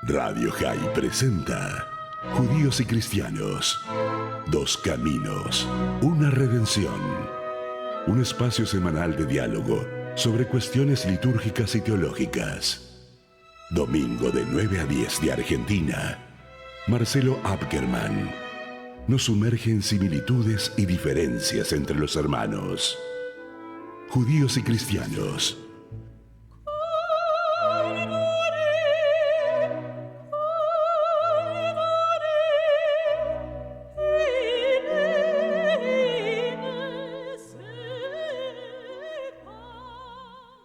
Radio High presenta Judíos y Cristianos. Dos caminos, una redención. Un espacio semanal de diálogo sobre cuestiones litúrgicas y teológicas. Domingo de 9 a 10 de Argentina. Marcelo Abkerman nos sumerge en similitudes y diferencias entre los hermanos. Judíos y Cristianos.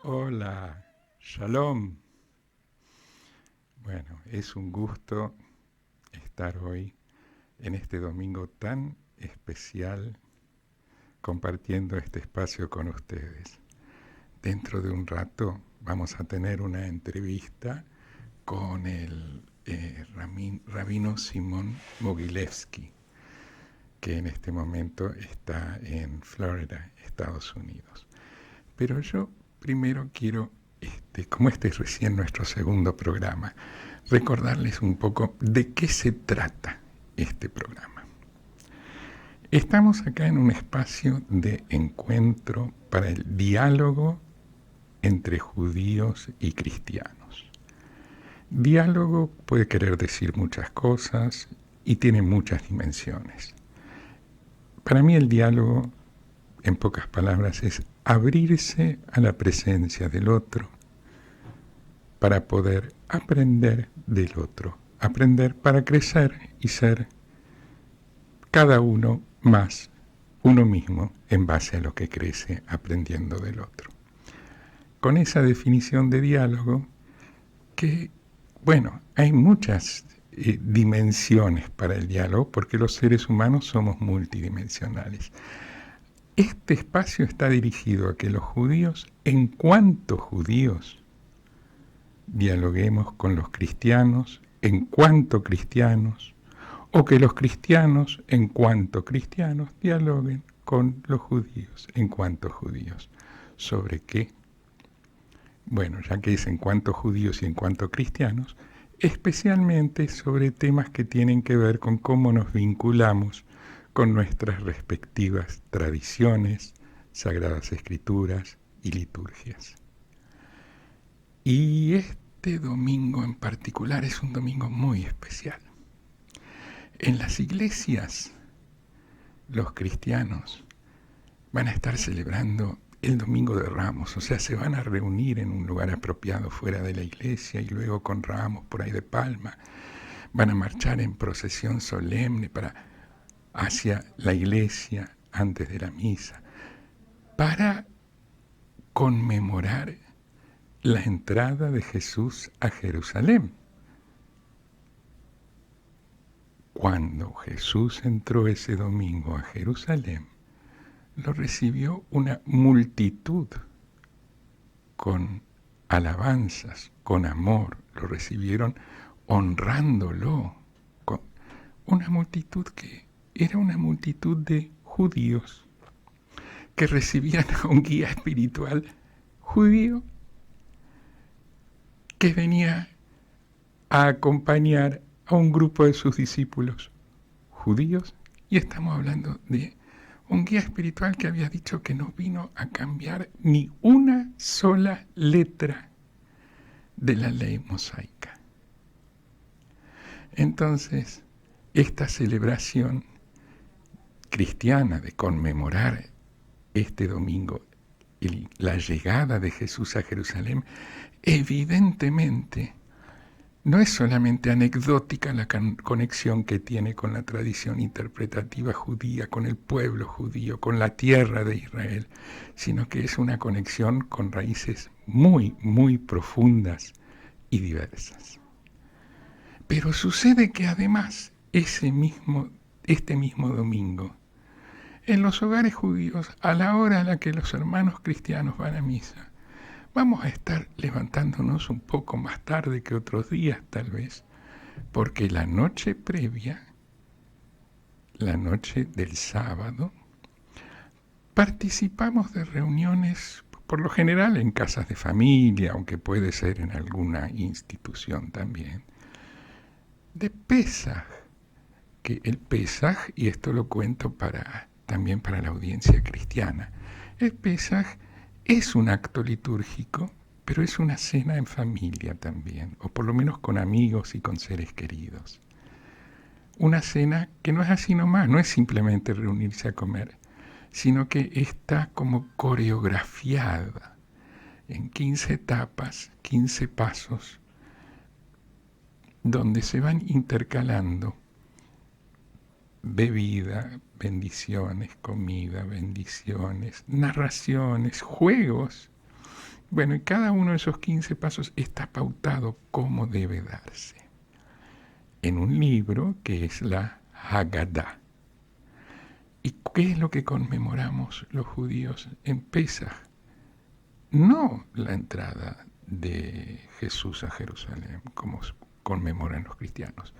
Hola, Shalom. Bueno, es un gusto estar hoy en este domingo tan especial compartiendo este espacio con ustedes. Dentro de un rato vamos a tener una entrevista con el rabino Simón Mogilevsky, que en este momento está en Florida, Estados Unidos. Pero yo primero quiero, como este es recién nuestro segundo programa, recordarles un poco de qué se trata este programa. Estamos acá en un espacio de encuentro para el diálogo entre judíos y cristianos. Diálogo puede querer decir muchas cosas y tiene muchas dimensiones. Para mí el diálogo, en pocas palabras, es abrirse a la presencia del otro para poder aprender del otro, aprender para crecer y ser cada uno más uno mismo en base a lo que crece aprendiendo del otro. Con esa definición de diálogo, que, bueno, hay muchas dimensiones para el diálogo, porque los seres humanos somos multidimensionales. Este espacio está dirigido a que los judíos, en cuanto judíos, dialoguemos con los cristianos, en cuanto cristianos, o que los cristianos, en cuanto cristianos, dialoguen con los judíos, en cuanto judíos. ¿Sobre qué? Bueno, ya que es en cuanto judíos y en cuanto cristianos, especialmente sobre temas que tienen que ver con cómo nos vinculamos con nuestras respectivas tradiciones, sagradas escrituras y liturgias. Y este domingo en particular es un domingo muy especial. En las iglesias, los cristianos van a estar celebrando el Domingo de Ramos, o sea, se van a reunir en un lugar apropiado fuera de la iglesia y luego con ramos por ahí de palma, van a marchar en procesión solemne hacia la iglesia antes de la misa, para conmemorar la entrada de Jesús a Jerusalén. Cuando Jesús entró ese domingo a Jerusalén, lo recibió una multitud con alabanzas, con amor, lo recibieron honrándolo, con una multitud que era una multitud de judíos que recibían a un guía espiritual judío que venía a acompañar a un grupo de sus discípulos judíos, y estamos hablando de un guía espiritual que había dicho que no vino a cambiar ni una sola letra de la ley mosaica. Entonces, esta celebración cristiana de conmemorar este domingo la llegada de Jesús a Jerusalén, evidentemente no es solamente anecdótica la conexión que tiene con la tradición interpretativa judía, con el pueblo judío, con la tierra de Israel, sino que es una conexión con raíces muy, muy profundas y diversas. Pero sucede que además, este mismo domingo, en los hogares judíos, a la hora a la que los hermanos cristianos van a misa, vamos a estar levantándonos un poco más tarde que otros días, tal vez, porque la noche previa, la noche del sábado, participamos de reuniones, por lo general en casas de familia, aunque puede ser en alguna institución también, de Pesaj, que el Pesaj, y esto lo cuento también para la audiencia cristiana, el Pesaj es un acto litúrgico, pero es una cena en familia también, o por lo menos con amigos y con seres queridos. Una cena que no es así nomás, no es simplemente reunirse a comer, sino que está como coreografiada en 15 etapas, 15 pasos, donde se van intercalando bebida, bendiciones, comida, bendiciones, narraciones, juegos. Bueno, y cada uno de esos 15 pasos está pautado cómo debe darse en un libro que es la Haggadah. ¿Y qué es lo que conmemoramos los judíos en Pesaj? No la entrada de Jesús a Jerusalén, como conmemoran los cristianos,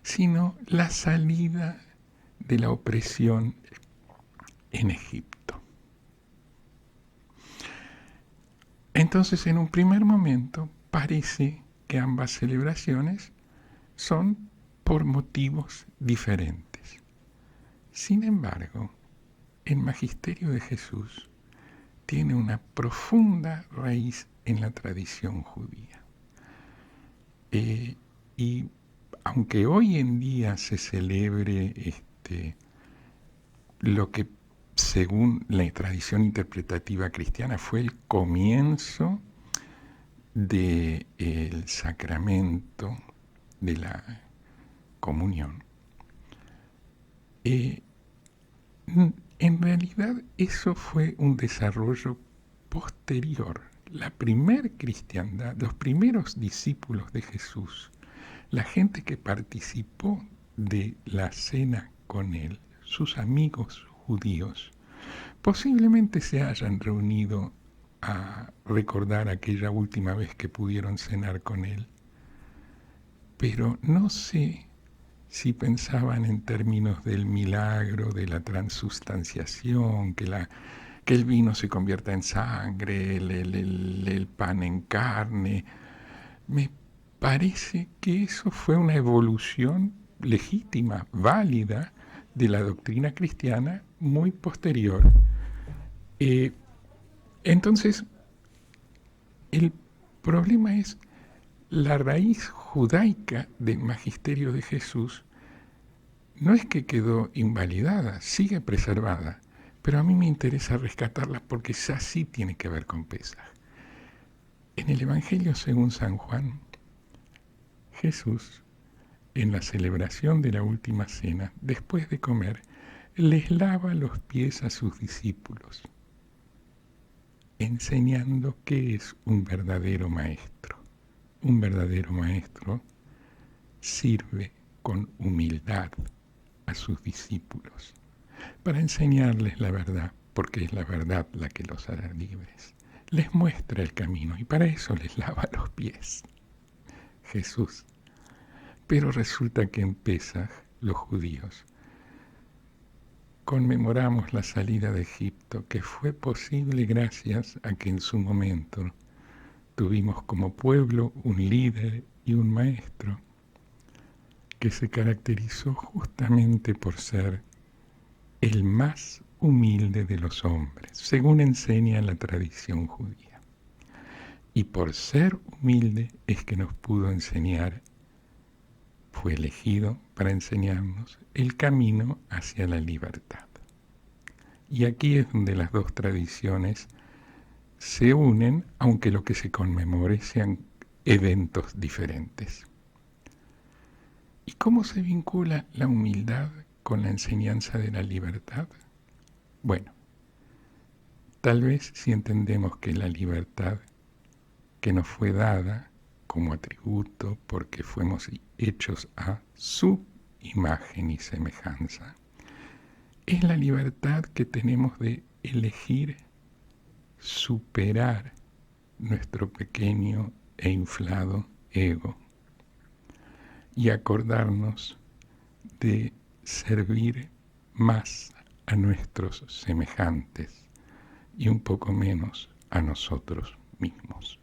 sino la salida de la opresión en Egipto. Entonces, en un primer momento, parece que ambas celebraciones son por motivos diferentes. Sin embargo, el magisterio de Jesús tiene una profunda raíz en la tradición judía. Y aunque hoy en día se celebre lo que según la tradición interpretativa cristiana fue el comienzo del sacramento de la comunión, en realidad eso fue un desarrollo posterior. La primer cristiandad, los primeros discípulos de Jesús, la gente que participó de la cena con él, sus amigos judíos, posiblemente se hayan reunido a recordar aquella última vez que pudieron cenar con él, pero no sé si pensaban en términos del milagro, de la transustanciación, que el vino se convierta en sangre, el pan en carne. Me parece que eso fue una evolución legítima, válida, de la doctrina cristiana muy posterior. Entonces, el problema es la raíz judaica del magisterio de Jesús. No es que quedó invalidada, sigue preservada, pero a mí me interesa rescatarla porque esa sí tiene que ver con Pesaj. En el Evangelio según San Juan, Jesús, en la celebración de la última cena, después de comer, les lava los pies a sus discípulos, enseñando qué es un verdadero maestro. Un verdadero maestro sirve con humildad a sus discípulos para enseñarles la verdad, porque es la verdad la que los hará libres. Les muestra el camino y para eso les lava los pies. Jesús. Pero resulta que en Pesaj, los judíos, conmemoramos la salida de Egipto, que fue posible gracias a que en su momento tuvimos como pueblo un líder y un maestro que se caracterizó justamente por ser el más humilde de los hombres, según enseña la tradición judía. Y por ser humilde es que nos pudo enseñar, fue elegido para enseñarnos el camino hacia la libertad. Y aquí es donde las dos tradiciones se unen, aunque lo que se conmemore sean eventos diferentes. ¿Y cómo se vincula la humildad con la enseñanza de la libertad? Bueno, tal vez si entendemos que la libertad que nos fue dada como atributo porque fuimos hechos a su imagen y semejanza, es la libertad que tenemos de elegir superar nuestro pequeño e inflado ego y acordarnos de servir más a nuestros semejantes y un poco menos a nosotros mismos,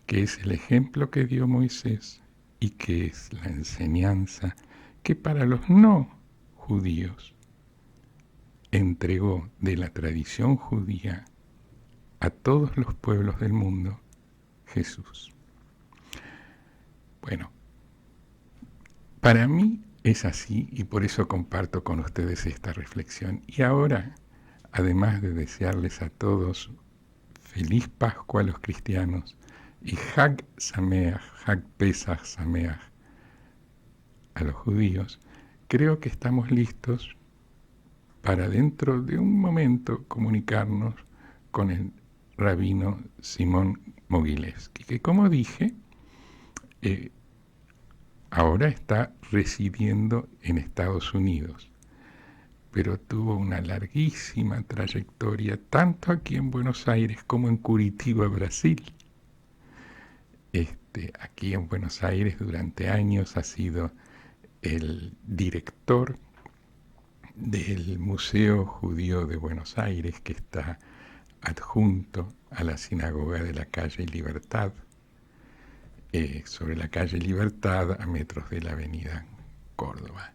que es el ejemplo que dio Moisés y que es la enseñanza que para los no judíos entregó de la tradición judía a todos los pueblos del mundo Jesús. Bueno, para mí es así y por eso comparto con ustedes esta reflexión. Y ahora, además de desearles a todos feliz Pascua a los cristianos y Hag Sameach, Hag Pesach Sameach a los judíos, creo que estamos listos para dentro de un momento comunicarnos con el rabino Simón Mogilevsky, que como dije, ahora está residiendo en Estados Unidos, pero tuvo una larguísima trayectoria tanto aquí en Buenos Aires como en Curitiba, Brasil. Aquí en Buenos Aires durante años ha sido el director del Museo Judío de Buenos Aires, que está adjunto a la Sinagoga de la Calle Libertad, sobre la Calle Libertad a metros de la Avenida Córdoba.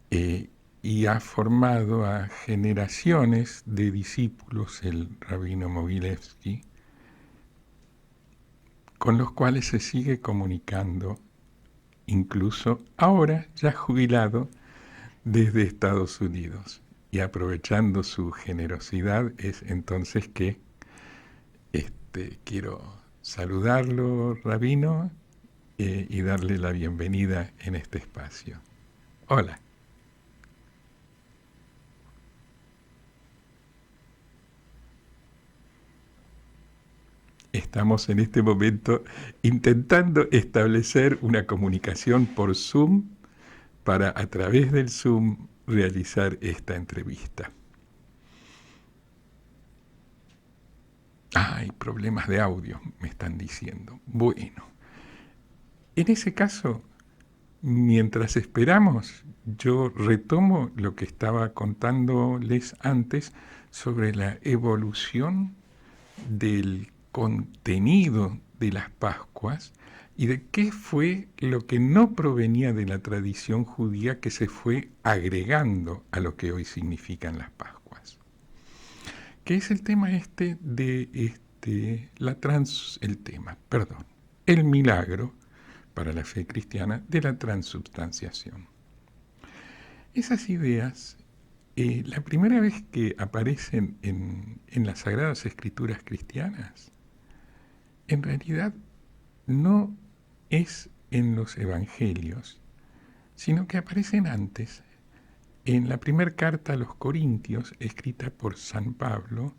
Y ha formado a generaciones de discípulos el rabino Mogilevsky, con los cuales se sigue comunicando, incluso ahora ya jubilado desde Estados Unidos. Y aprovechando su generosidad es entonces que quiero saludarlo, rabino, y darle la bienvenida en este espacio. Hola. Estamos en este momento intentando establecer una comunicación por Zoom para a través del Zoom realizar esta entrevista. Hay problemas de audio, me están diciendo. Bueno, en ese caso, mientras esperamos, yo retomo lo que estaba contándoles antes sobre la evolución del contenido de las Pascuas y de qué fue lo que no provenía de la tradición judía que se fue agregando a lo que hoy significan las Pascuas. Que es el tema el milagro para la fe cristiana de la transubstanciación. Esas ideas, la primera vez que aparecen en las Sagradas Escrituras cristianas, en realidad no es en los Evangelios, sino que aparecen antes, en la primera carta a los Corintios, escrita por San Pablo,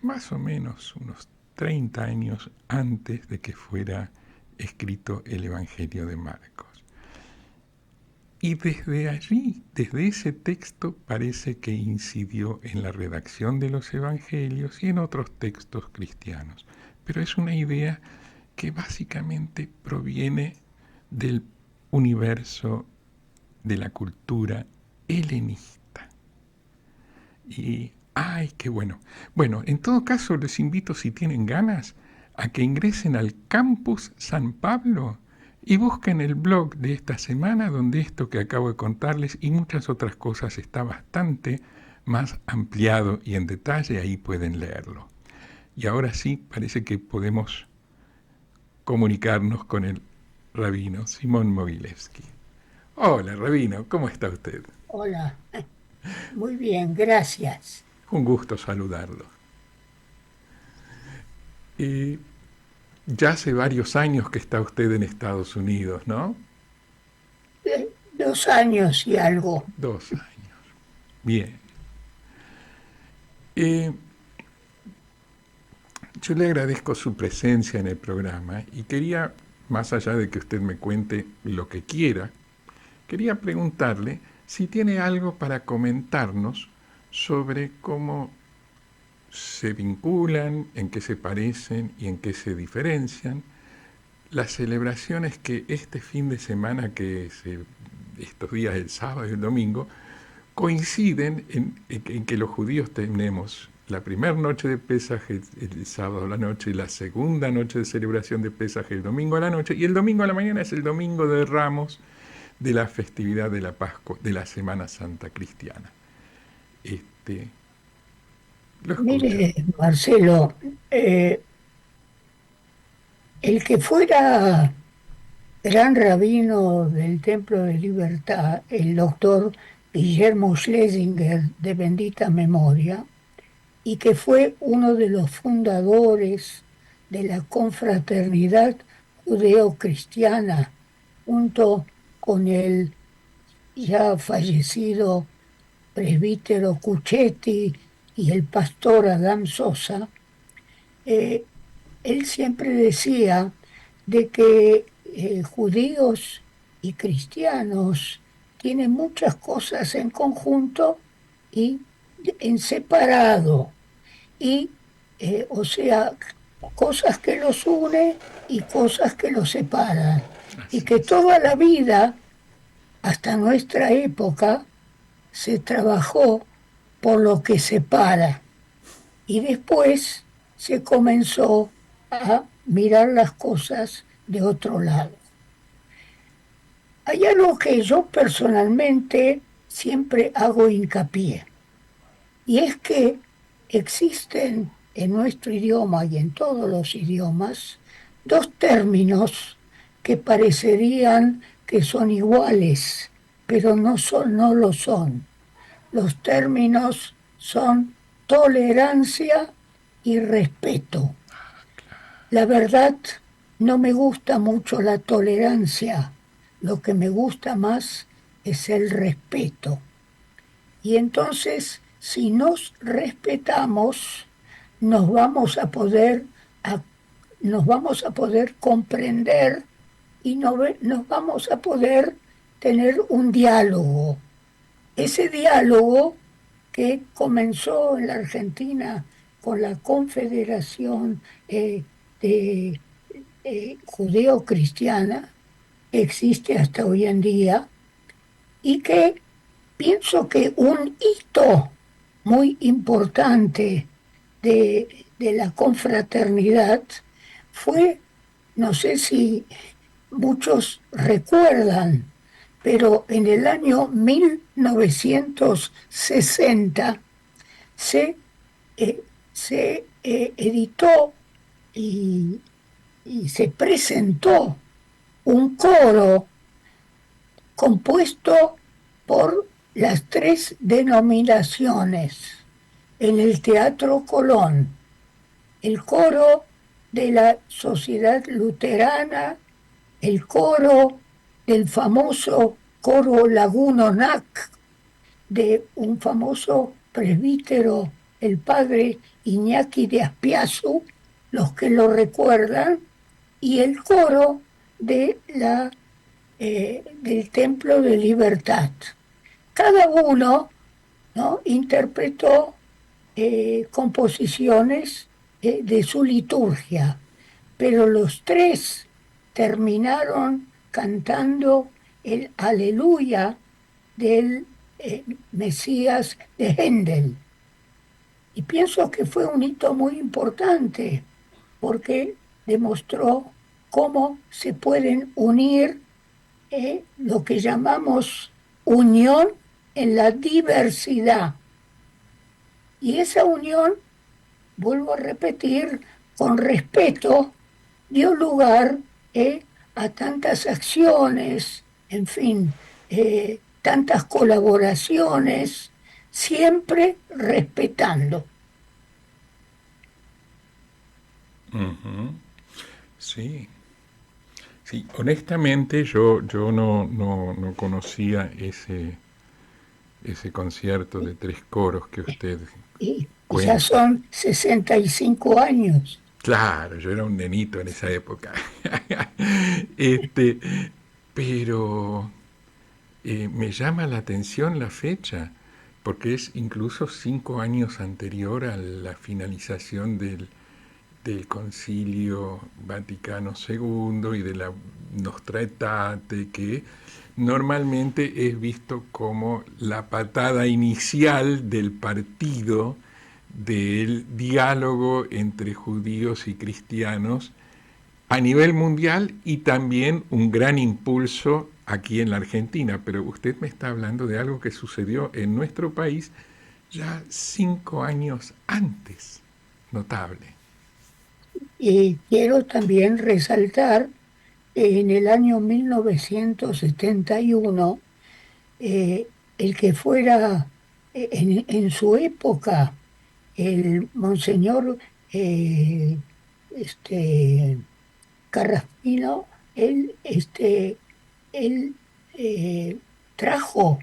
más o menos unos 30 años antes de que fuera escrito el Evangelio de Marcos. Y desde allí, desde ese texto, parece que incidió en la redacción de los Evangelios y en otros textos cristianos. Pero es una idea que básicamente proviene del universo de la cultura helenista. Y, ¡ay, qué bueno! Bueno, en todo caso, les invito, si tienen ganas, a que ingresen al Campus San Pablo y busquen el blog de esta semana, donde esto que acabo de contarles y muchas otras cosas está bastante más ampliado y en detalle, ahí pueden leerlo. Y ahora sí, parece que podemos comunicarnos con el rabino Simón Mogilevsky. Hola, rabino, ¿cómo está usted? Hola, muy bien, gracias. Un gusto saludarlo. Ya hace varios años que está usted en Estados Unidos, ¿no? 2 años y algo. 2 años. Bien. Yo le agradezco su presencia en el programa y quería, más allá de que usted me cuente lo que quiera, quería preguntarle si tiene algo para comentarnos sobre cómo se vinculan, en qué se parecen y en qué se diferencian las celebraciones que este fin de semana, estos días, el sábado y el domingo, coinciden en que los judíos tenemos la primera noche de Pesaj el sábado a la noche, y la segunda noche de celebración de Pesaj el domingo a la noche, y el domingo a la mañana es el domingo de Ramos de la festividad de la Pascua, de la Semana Santa cristiana. Lo escucho. Mire, Marcelo, el que fuera gran rabino del Templo de Libertad, el doctor Guillermo Schlesinger, de bendita memoria, y que fue uno de los fundadores de la confraternidad judeo-cristiana, junto con el ya fallecido presbítero Cuchetti y el pastor Adam Sosa. Él siempre decía de que judíos y cristianos tienen muchas cosas en conjunto y en separado, y o sea, cosas que los une y cosas que los separan, y que toda la vida, hasta nuestra época, se trabajó por lo que separa, y después se comenzó a mirar las cosas de otro lado. Hay algo que yo personalmente siempre hago hincapié, y es que existen en nuestro idioma y en todos los idiomas dos términos que parecerían que son iguales, pero no lo son. Los términos son tolerancia y respeto. La verdad, no me gusta mucho la tolerancia, lo que me gusta más es el respeto. Y entonces, si nos respetamos, nos vamos a poder, nos vamos a poder comprender y nos vamos a poder tener un diálogo. Ese diálogo que comenzó en la Argentina con la Confederación Judeo-Cristiana, existe hasta hoy en día, y que pienso que un hito muy importante de la confraternidad fue, no sé si muchos recuerdan, pero en el año 1960 se editó y se presentó un coro compuesto por las tres denominaciones en el Teatro Colón: el coro de la Sociedad Luterana, el coro del famoso coro Lagunonac, de un famoso presbítero, el padre Iñaki de Aspiazu, los que lo recuerdan, y el coro de del Templo de Libertad. Cada uno, ¿no?, interpretó composiciones de su liturgia, pero los tres terminaron cantando el Aleluya del Mesías de Händel. Y pienso que fue un hito muy importante, porque demostró cómo se pueden unir lo que llamamos unión en la diversidad. Y esa unión, vuelvo a repetir, con respeto, dio lugar a tantas acciones, en fin, tantas colaboraciones, siempre respetando. Uh-huh. Sí. Sí, honestamente yo no conocía ese concierto de tres coros que usted Y cuenta. ya son 65 años. Claro, yo era un nenito en esa época. Pero me llama la atención la fecha, porque es incluso 5 años anterior a la finalización del Concilio Vaticano II y de la Nostra Aetate, que normalmente es visto como la patada inicial del partido del diálogo entre judíos y cristianos a nivel mundial y también un gran impulso aquí en la Argentina. Pero usted me está hablando de algo que sucedió en nuestro país ya 5 años antes. Notable. Y quiero también resaltar que en el año 1971, el que fuera en su época el monseñor este, Carrasquino, él trajo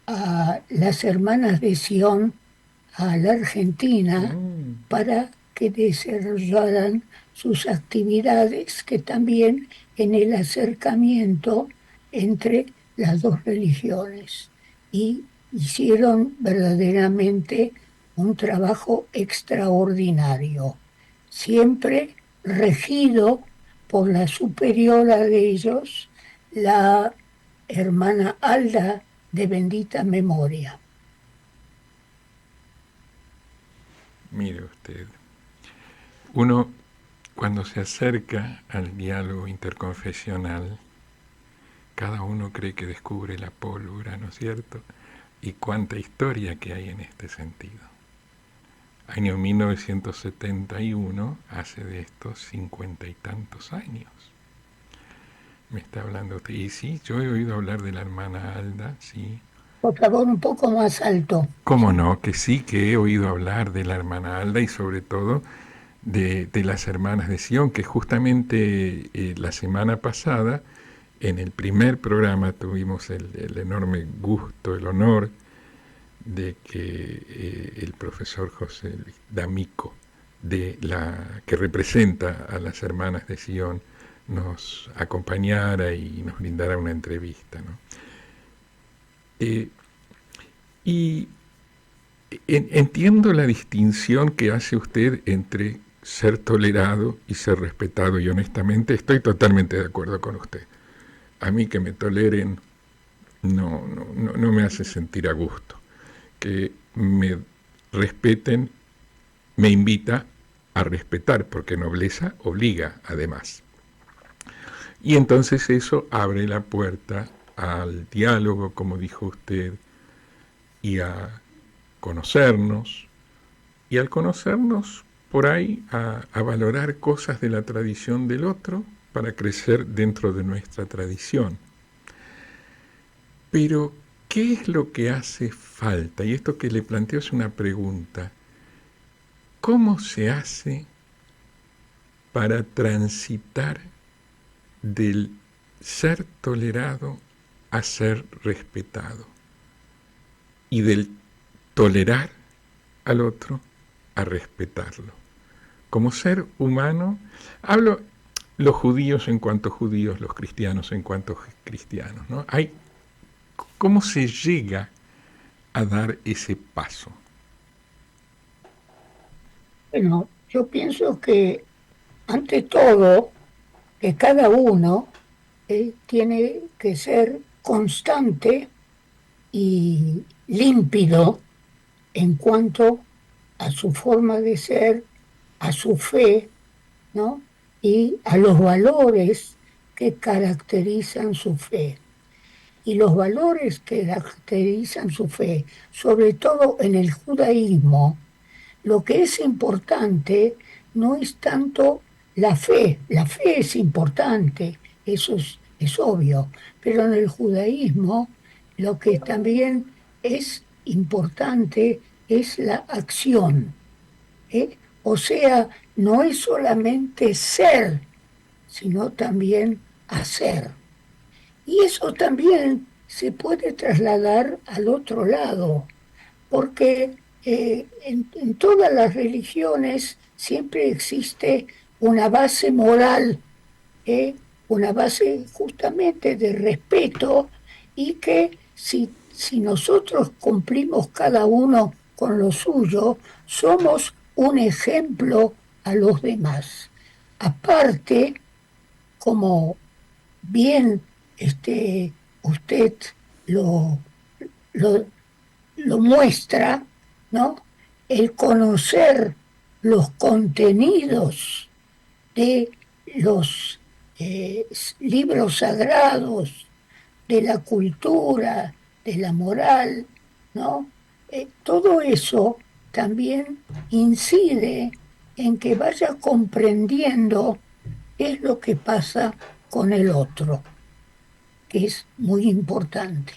a las hermanas de Sion a la Argentina Mm. para que desarrollaran sus actividades, que también en el acercamiento entre las dos religiones. Y hicieron verdaderamente un trabajo extraordinario, siempre regido por la superiora de ellos, la hermana Alda de bendita memoria. Mire usted, uno cuando se acerca al diálogo interconfesional, cada uno cree que descubre la pólvora, ¿no es cierto? Y cuánta historia que hay en este sentido. Año 1971, hace de estos 50 y tantos años. Me está hablando usted. Y sí, yo he oído hablar de la hermana Alda, sí. Por favor, un poco más alto. ¿Cómo no? Que sí, que he oído hablar de la hermana Alda y sobre todo de las hermanas de Sion, que justamente la semana pasada, en el primer programa, tuvimos el enorme gusto, el honor de que el profesor José D'Amico, que representa a las hermanas de Sion, nos acompañara y nos brindara una entrevista, ¿no? Y entiendo la distinción que hace usted entre ser tolerado y ser respetado, y honestamente estoy totalmente de acuerdo con usted. A mí que me toleren no me hace sentir a gusto. Que me respeten me invita a respetar, porque nobleza obliga además. Y entonces eso abre la puerta al diálogo, como dijo usted, y a conocernos, y al conocernos por ahí a valorar cosas de la tradición del otro para crecer dentro de nuestra tradición. Pero, ¿qué es lo que hace falta? Y esto que le planteo es una pregunta. ¿Cómo se hace para transitar del ser tolerado a ser respetado? Y del tolerar al otro a respetarlo. Como ser humano, hablo los judíos en cuanto judíos, los cristianos en cuanto cristianos, ¿no? ¿Cómo se llega a dar ese paso? Bueno, yo pienso que ante todo, que cada uno tiene que ser constante y límpido en cuanto a su forma de ser, a su fe, ¿no? Y a los valores que caracterizan su fe. Y los valores que caracterizan su fe, sobre todo en el judaísmo, lo que es importante no es tanto la fe es importante, eso es obvio, pero en el judaísmo lo que también es importante es la acción, ¿eh? O sea, no es solamente ser, sino también hacer. Y eso también se puede trasladar al otro lado, porque en todas las religiones siempre existe una base moral, una base justamente de respeto, y que si nosotros cumplimos cada uno con lo suyo, somos un ejemplo a los demás. Aparte, como bien usted lo, lo, lo muestra, ¿no? el conocer los contenidos de los libros sagrados, de la cultura, de la moral, ¿no? Todo eso también incide en que vaya comprendiendo qué es lo que pasa con el otro, que es muy importante.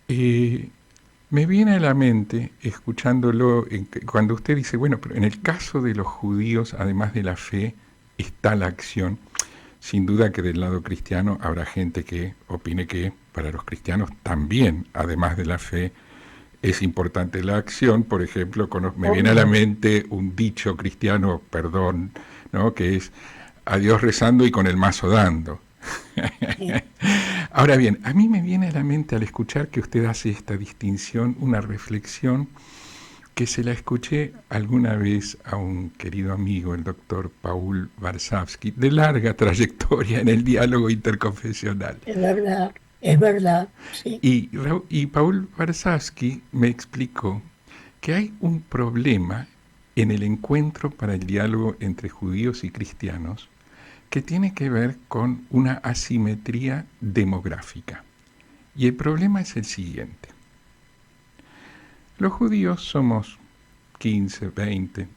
Me viene a la mente, escuchándolo, cuando usted dice, bueno, pero en el caso de los judíos, además de la fe, está la acción. Sin duda que del lado cristiano habrá gente que opine que para los cristianos también, además de la fe, es importante la acción. Por ejemplo, me viene a la mente un dicho cristiano, perdón, ¿no? Que es a Dios rezando y con el mazo dando. Ahora bien, a mí me viene a la mente al escuchar que usted hace esta distinción, una reflexión que se la escuché alguna vez a un querido amigo, el doctor Paul Varsavsky, de larga trayectoria en el diálogo interconfesional. Es verdad, sí. Y Paul Varsavsky me explicó que hay un problema en el encuentro para el diálogo entre judíos y cristianos que tiene que ver con una asimetría demográfica. Y el problema es el siguiente. Los judíos somos 15, 20,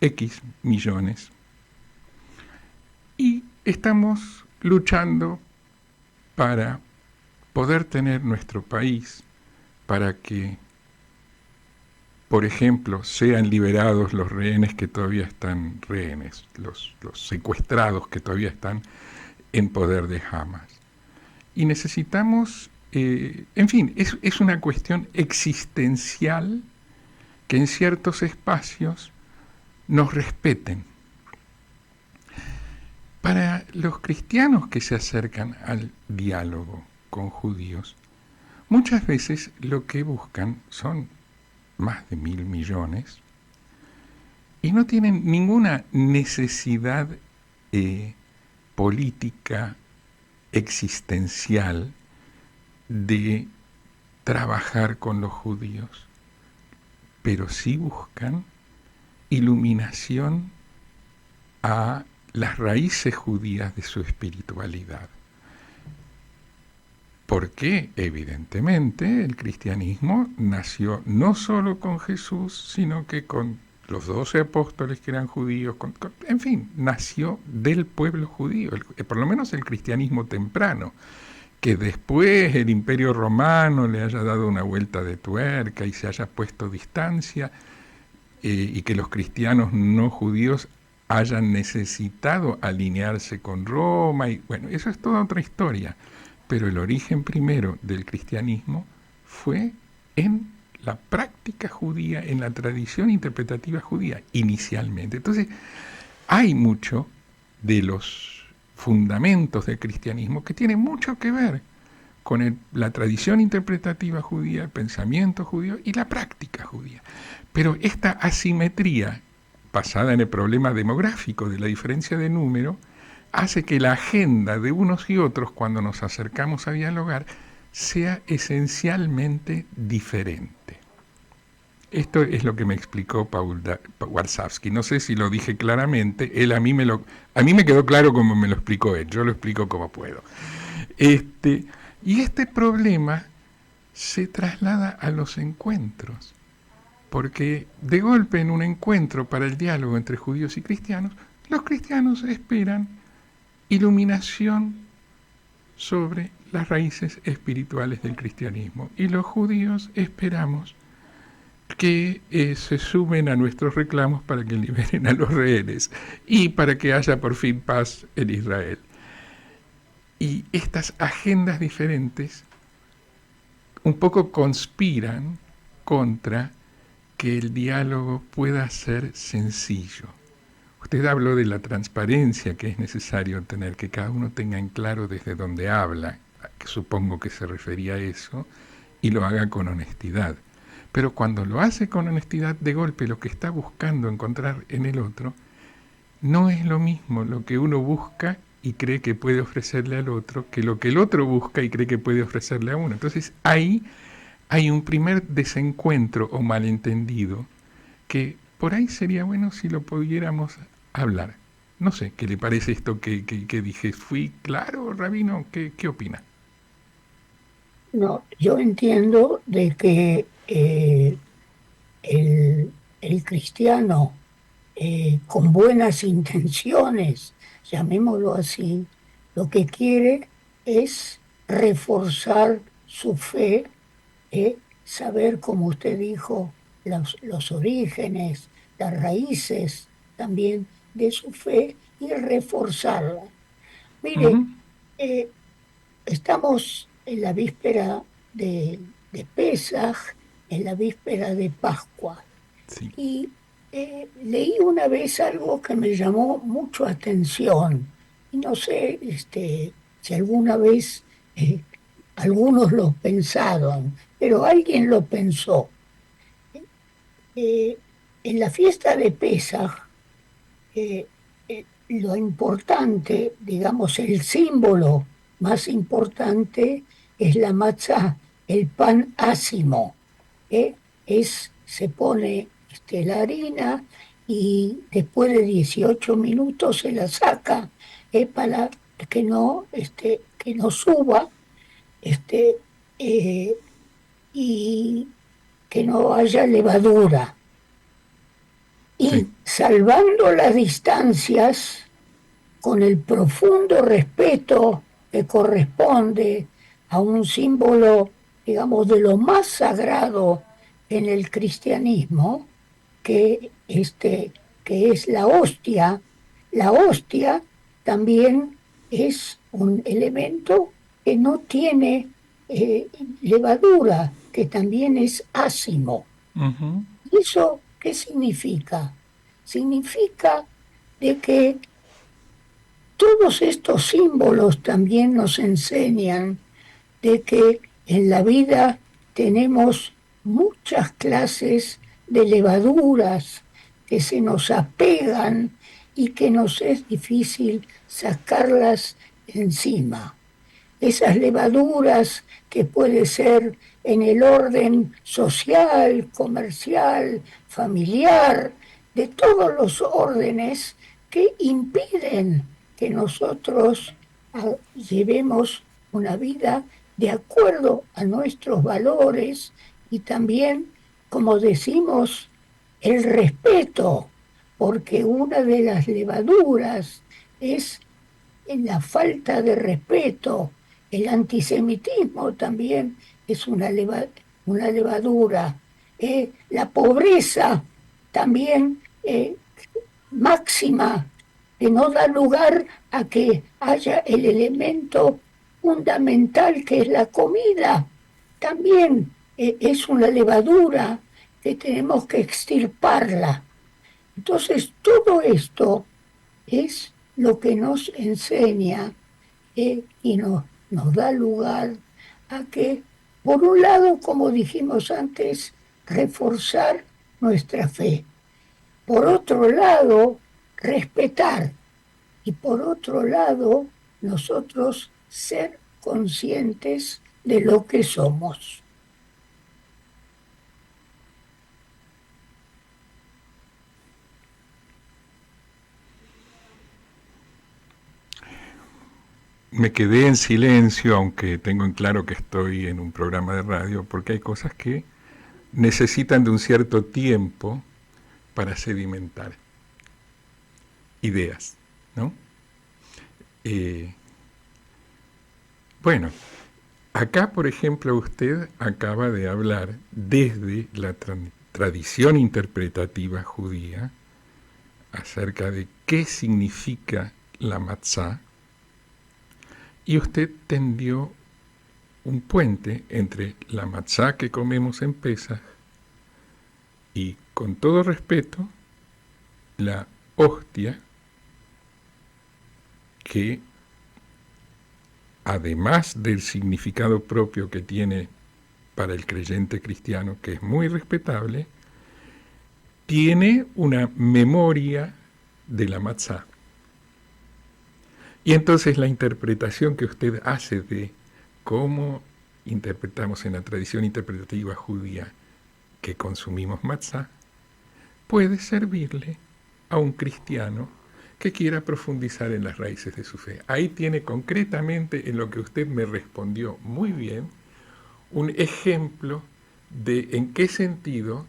X millones y estamos luchando para poder tener nuestro país, para que, por ejemplo, sean liberados los rehenes que todavía están rehenes, los secuestrados que todavía están en poder de Hamas. Y necesitamos, en fin, es una cuestión existencial que en ciertos espacios nos respeten. Para los cristianos que se acercan al diálogo con judíos, muchas veces lo que buscan son más de 1.000 millones y no tienen ninguna necesidad política existencial de trabajar con los judíos, pero sí buscan iluminación a las raíces judías de su espiritualidad. Porque, evidentemente, el cristianismo nació no solo con Jesús, sino que con los 12 apóstoles que eran judíos, en fin, nació del pueblo judío, por lo menos el cristianismo temprano. Que después el Imperio Romano le haya dado una vuelta de tuerca y se haya puesto distancia, y que los cristianos no judíos hayan necesitado alinearse con Roma, y bueno, eso es toda otra historia. Pero el origen primero del cristianismo fue en la práctica judía, en la tradición interpretativa judía, inicialmente. Entonces, hay mucho de los fundamentos del cristianismo que tiene mucho que ver con la tradición interpretativa judía, el pensamiento judío y la práctica judía. Pero esta asimetría, basada en el problema demográfico de la diferencia de número, hace que la agenda de unos y otros, cuando nos acercamos a dialogar, sea esencialmente diferente. Esto es lo que me explicó Paul Warsawski. No sé si lo dije claramente. Él a mí me quedó claro como me lo explicó él. Yo lo explico como puedo. Y este problema se traslada a los encuentros, porque de golpe en un encuentro para el diálogo entre judíos y cristianos, los cristianos esperan iluminación sobre las raíces espirituales del cristianismo y los judíos esperamos que se sumen a nuestros reclamos para que liberen a los rehenes y para que haya por fin paz en Israel. Y estas agendas diferentes un poco conspiran contra que el diálogo pueda ser sencillo. Usted habló de la transparencia que es necesario tener, que cada uno tenga en claro desde dónde habla, que supongo que se refería a eso, y lo haga con honestidad. Pero cuando lo hace con honestidad, de golpe lo que está buscando encontrar en el otro no es lo mismo lo que uno busca y cree que puede ofrecerle al otro que lo que el otro busca y cree que puede ofrecerle a uno. Entonces ahí hay un primer desencuentro o malentendido que por ahí sería bueno si lo pudiéramos hablar. No sé, ¿qué le parece esto que dije? ¿Fui claro, Rabino? ¿Qué opina? No, yo entiendo de que el cristiano con buenas intenciones, llamémoslo así, lo que quiere es reforzar su fe, saber, como usted dijo, los orígenes, las raíces también de su fe y reforzarla. Mire, Ujú. eh, estamos en la víspera de Pesaj, en la víspera de Pascua. Sí. Y leí una vez algo que me llamó mucho atención. Y no sé si alguna vez algunos lo pensaron, pero alguien lo pensó. Eh, en la fiesta de Pesaj, lo importante, digamos, el símbolo más importante es la matzá, el pan ácimo. Se pone la harina y después de 18 minutos se la saca, para que no suba, este, eh, y que no haya levadura. Sí. Y salvando las distancias, con el profundo respeto que corresponde a un símbolo, digamos, de lo más sagrado en el cristianismo, que es la hostia. La hostia también es un elemento que no tiene levadura, que también es ácimo. Ujú. ¿Eso qué significa? Significa de que todos estos símbolos también nos enseñan de que en la vida tenemos muchas clases de levaduras que se nos apegan y que nos es difícil sacarlas encima. Esas levaduras que puede ser en el orden social, comercial, familiar, de todos los órdenes que impiden que nosotros llevemos una vida de acuerdo a nuestros valores y también, como decimos, el respeto, porque una de las levaduras es en la falta de respeto. El antisemitismo también es una levadura. La pobreza también máxima, que no da lugar a que haya el elemento fundamental que es la comida. También es una levadura que tenemos que extirparla. Entonces, todo esto es lo que nos enseña, y nos da lugar a que, por un lado, como dijimos antes, reforzar nuestra fe. Por otro lado, respetar. Y por otro lado, nosotros ser conscientes de lo que somos. Me quedé en silencio, aunque tengo en claro que estoy en un programa de radio, porque hay cosas que necesitan de un cierto tiempo para sedimentar ideas, ¿no? Eh, bueno, acá, por ejemplo, usted acaba de hablar desde la tradición interpretativa judía acerca de qué significa la matzá, y usted tendió un puente entre la matzá que comemos en Pesaj y, con todo respeto, la hostia que, además del significado propio que tiene para el creyente cristiano, que es muy respetable, tiene una memoria de la matzá. Y entonces la interpretación que usted hace de cómo interpretamos en la tradición interpretativa judía que consumimos matzá, puede servirle a un cristiano que quiera profundizar en las raíces de su fe. Ahí tiene concretamente, en lo que usted me respondió muy bien, un ejemplo de en qué sentido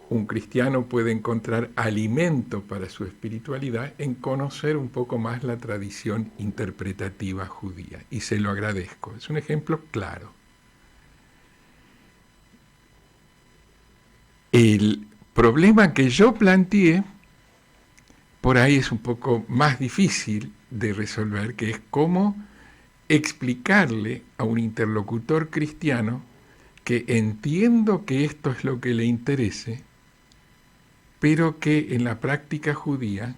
un cristiano puede encontrar alimento para su espiritualidad en conocer un poco más la tradición interpretativa judía. Y se lo agradezco. Es un ejemplo claro. El problema que yo planteé, por ahí es un poco más difícil de resolver, que es cómo explicarle a un interlocutor cristiano que entiendo que esto es lo que le interese, pero que en la práctica judía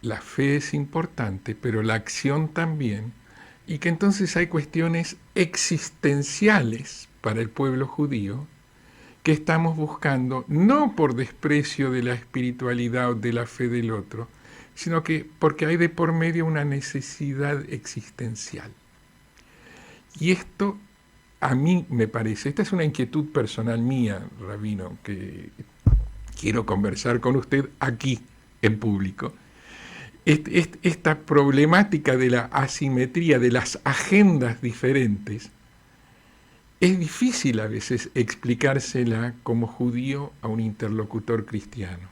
la fe es importante, pero la acción también, y que entonces hay cuestiones existenciales para el pueblo judío que estamos buscando, no por desprecio de la espiritualidad o de la fe del otro, sino que porque hay de por medio una necesidad existencial. Y esto a mí me parece, esta es una inquietud personal mía, Rabino, que quiero conversar con usted aquí en público. Esta problemática de la asimetría, de las agendas diferentes, es difícil a veces explicársela como judío a un interlocutor cristiano.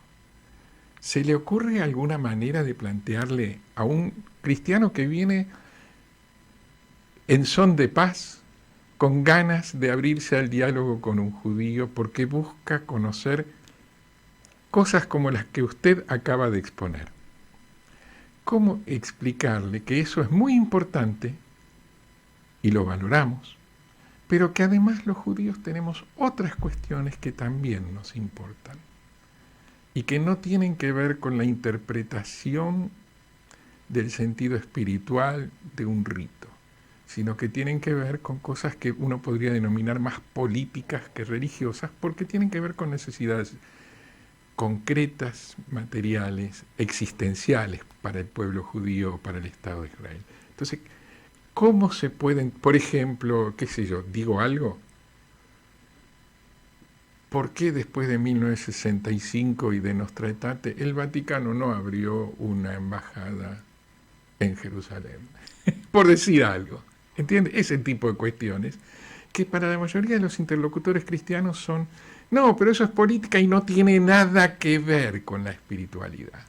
¿Se le ocurre alguna manera de plantearle a un cristiano que viene en son de paz, con ganas de abrirse al diálogo con un judío, porque busca conocer cosas como las que usted acaba de exponer? ¿Cómo explicarle que eso es muy importante y lo valoramos, pero que además los judíos tenemos otras cuestiones que también nos importan y que no tienen que ver con la interpretación del sentido espiritual de un rito, sino que tienen que ver con cosas que uno podría denominar más políticas que religiosas, porque tienen que ver con necesidades concretas, materiales, existenciales para el pueblo judío o para el Estado de Israel. Entonces, ¿cómo se pueden, por ejemplo, qué sé yo, digo algo? ¿Por qué después de 1965 y de Nostra Aetate el Vaticano no abrió una embajada en Jerusalén? Por decir algo. ¿Entiende? Ese tipo de cuestiones que para la mayoría de los interlocutores cristianos son, no, pero eso es política y no tiene nada que ver con la espiritualidad.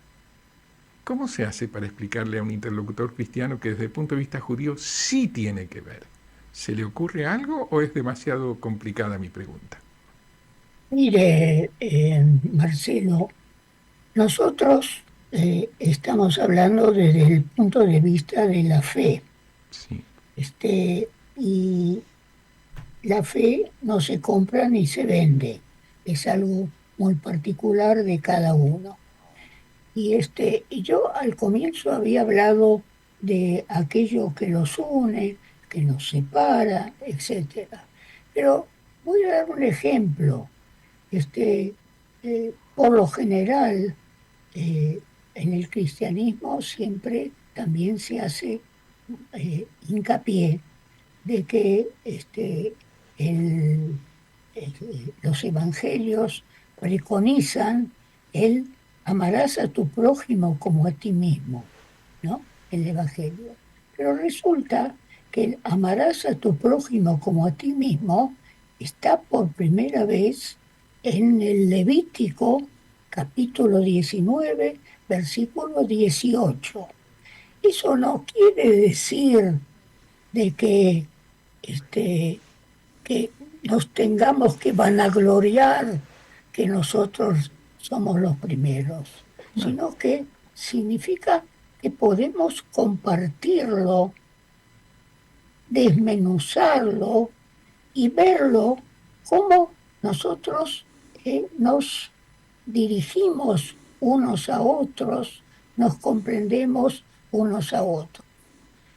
¿Cómo se hace para explicarle a un interlocutor cristiano que desde el punto de vista judío sí tiene que ver? ¿Se le ocurre algo o es demasiado complicada mi pregunta? Mire, Marcelo, nosotros estamos hablando desde el punto de vista de la fe. Sí, Y la fe no se compra ni se vende, es algo muy particular de cada uno. Y yo al comienzo había hablado de aquello que los une, que nos separa, etcétera. Pero voy a dar un ejemplo. Por lo general, en el cristianismo siempre también se hace hincapié de que el- los evangelios preconizan el amarás a tu prójimo como a ti mismo, ¿no? El evangelio. Pero resulta que el amarás a tu prójimo como a ti mismo está por primera vez en el Levítico capítulo 19, versículo 18. Eso no quiere decir de que nos tengamos que vanagloriar que nosotros somos los primeros, no, sino que significa que podemos compartirlo, desmenuzarlo y verlo cómo nosotros nos dirigimos unos a otros, nos comprendemos unos a otros.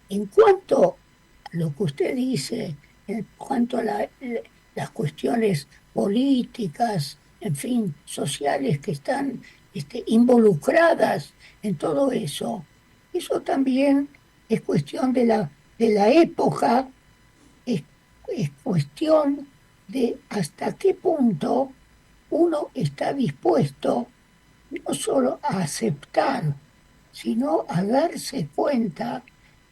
En cuanto a lo que usted dice, en cuanto a las cuestiones políticas, en fin, sociales que están involucradas en todo eso, eso también es cuestión de la de la época, es, es cuestión de hasta qué punto uno está dispuesto no solo a aceptar, sino a darse cuenta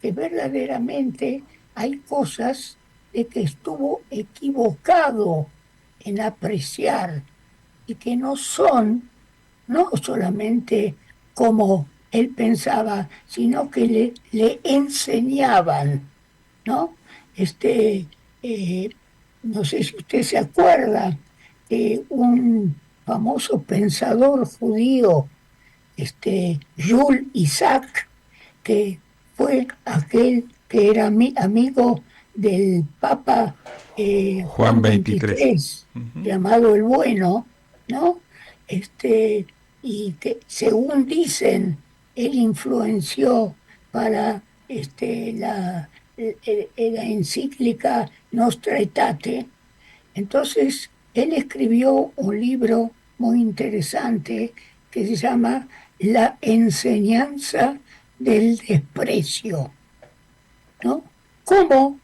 que verdaderamente hay cosas de que estuvo equivocado en apreciar y que no son, no solamente como él pensaba, sino que le enseñaban, ¿no? Este, eh, no sé si usted se acuerda de un famoso pensador judío, Jules Isaac, que fue aquel que era amigo del Papa Juan Juan 23. XXIII, llamado el Bueno, ¿no? Este, y que según dicen, él influenció para la encíclica Nostra Aetate. Entonces, él escribió un libro muy interesante que se llama La enseñanza del desprecio, ¿no? Cómo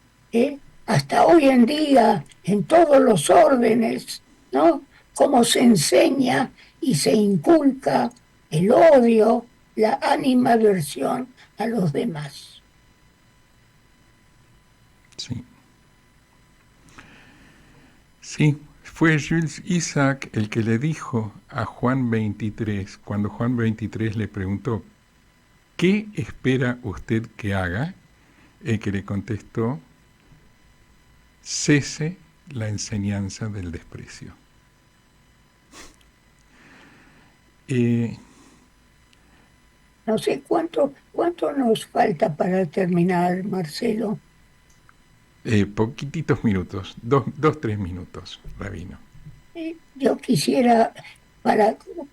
hasta hoy en día, en todos los órdenes, ¿no? Cómo se enseña y se inculca el odio, la animadversión a los demás. Sí. Sí, fue Jules Isaac el que le dijo a Juan 23, cuando Juan 23 le preguntó, ¿qué espera usted que haga? El que le contestó, cese la enseñanza del desprecio. No sé cuánto nos falta para terminar, Marcelo. Poquititos minutos, tres minutos, Rabino. Yo quisiera,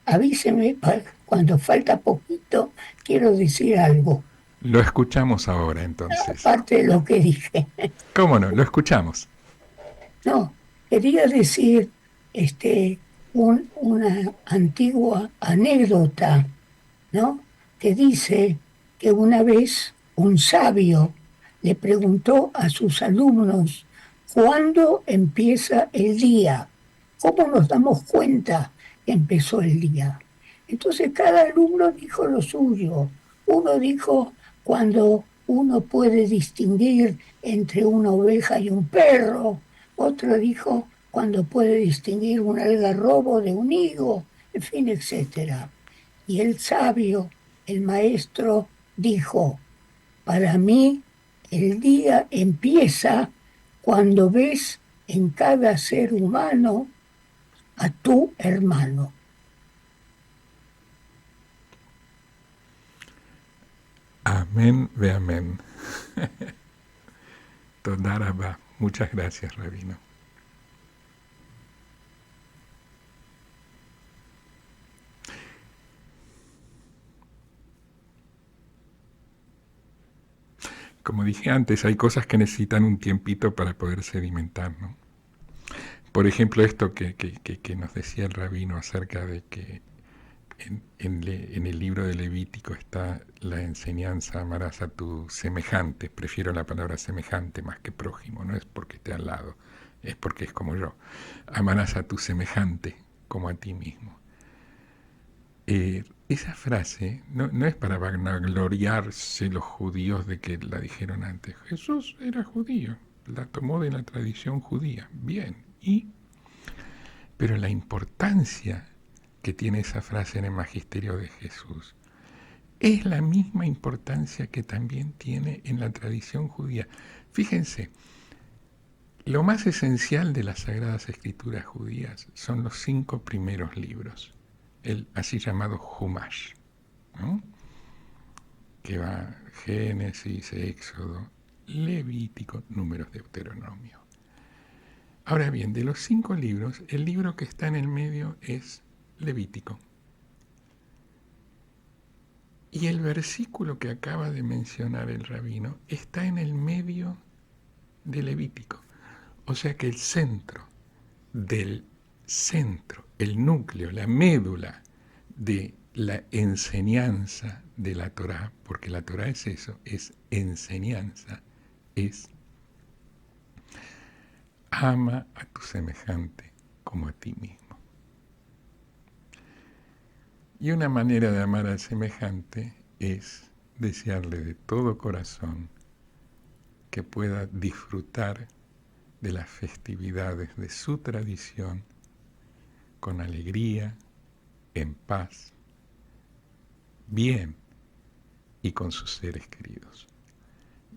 avíseme, cuando falta poquito, quiero decir algo, Lo escuchamos ahora entonces. aparte de lo que dije. ¿Cómo no? Lo escuchamos. No, quería decir una antigua anécdota, ¿no? Que dice que una vez un sabio le preguntó a sus alumnos cuándo empieza el día, cómo nos damos cuenta que empezó el día. Entonces cada alumno dijo lo suyo. Uno dijo cuando uno puede distinguir entre una oveja y un perro, otro dijo cuando puede distinguir un algarrobo de un higo, en fin, etcétera. Y el sabio, el maestro, dijo, para mí el día empieza cuando ves en cada ser humano a tu hermano. Amén, ve amén. Toda rabá. Muchas gracias, Rabino. Como dije antes, hay cosas que necesitan un tiempito para poder sedimentar, ¿no? Por ejemplo, esto que nos decía el rabino acerca de que en el libro de Levítico está la enseñanza, amarás a tu semejante. Prefiero la palabra semejante más que prójimo, no es porque esté al lado, es porque es como yo. Amarás a tu semejante como a ti mismo. Esa frase no es para vanagloriarse los judíos de que la dijeron antes. Jesús era judío, la tomó de la tradición judía. Bien, pero la importancia que tiene esa frase en el magisterio de Jesús es la misma importancia que también tiene en la tradición judía. Fíjense, lo más esencial de las Sagradas Escrituras judías son los 5 primeros libros, el así llamado Humash, ¿no? Que va Génesis, Éxodo, Levítico, Números, Deuteronomio. Ahora bien, de los 5 libros, el libro que está en el medio es Levítico. Y el versículo que acaba de mencionar el rabino está en el medio de Levítico. O sea que el centro, el núcleo, la médula de la enseñanza de la Torá, porque la Torá es eso, es enseñanza, es: ama a tu semejante como a ti mismo. Y una manera de amar al semejante es desearle de todo corazón que pueda disfrutar de las festividades de su tradición con alegría, en paz, bien y con sus seres queridos.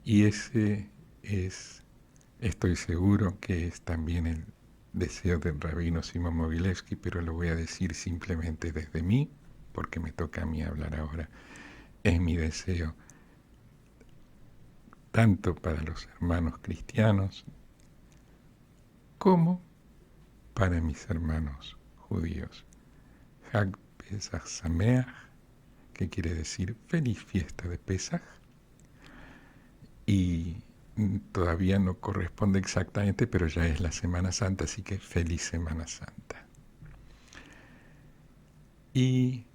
Y ese es, estoy seguro que es también el deseo del rabino Simón Mogileski, pero lo voy a decir simplemente desde mí, porque me toca a mí hablar ahora. Es mi deseo tanto para los hermanos cristianos como para mis hermanos judíos. Hag Pesach Sameach, que quiere decir feliz fiesta de Pesach, y todavía no corresponde exactamente, pero ya es la Semana Santa, así que feliz Semana Santa. Y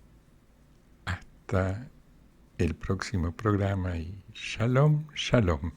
hasta el próximo programa, y Shalom, Shalom.